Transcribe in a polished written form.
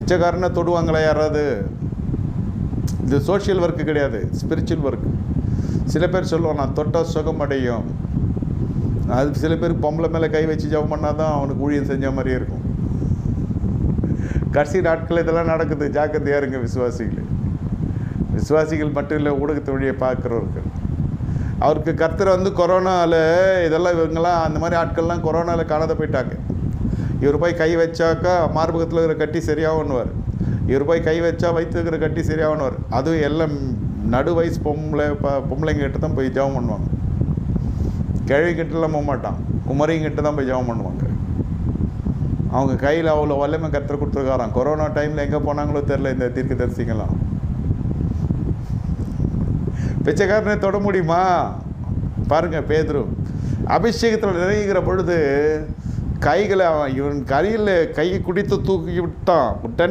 பிச்சைக்காரனை தொடுவாங்களா யாராவது? இது social work கிடையாது, ஸ்பிரிச்சுவல் ஒர்க். சில பேர் சொல்லுவான் நான் தொட்டால் சுகமடையும். அது சில பேருக்கு பொம்பளை மேலே கை வச்சு ஜெபம் பண்ணால் தான் அவனுக்கு ஊழியம் செஞ்ச மாதிரியே இருக்கும். கடைசி நாட்கள் இதெல்லாம் நடக்குது. ஜாக்கிரதையாக இருங்க விசுவாசிகள். விசுவாசிகள் மட்டும் இல்லை, ஊடகத்து வழியை பார்க்குறவர்கள். அவருக்கு கர்த்தர் வந்து கொரோனாவில் இதெல்லாம் இவங்கெல்லாம் அந்த மாதிரி ஆட்கள்லாம் கொரோனாவில் காணாத போயிட்டாங்க. இவர் போய் கை வச்சாக்கா மார்பகத்தில் இருக்கிற கட்டி சரியாகணுவார். இவர் போய் கை வச்சா வயிற்று இருக்கிற கட்டி சரியாகணுவார். அதுவும் எல்லாம் நடு வயசு பொம்பளைங்கிட்ட தான் போய் ஜெபம் பண்ணுவாங்க. கிழவிக்கிட்டலாம் போக மாட்டான், குமரிங்கிட்ட தான் போய் ஜெபம் பண்ணுவாங்க. அவங்க கையில் அவ்வளோ வல்லமை கர்த்தர் கொடுத்துருக்காராம். கொரோனா டைமில் எங்கே போனாங்களோ தெரில இந்த தீர்க்கதரிசிங்கெல்லாம். பிச்சைக்காரனை தொட முடியுமா? பாருங்கள், பேதுரு அபிஷேகத்தில் நிறைகிற பொழுது கைகளை இவன் கையில் கையை குடித்து தூக்கி விட்டான்.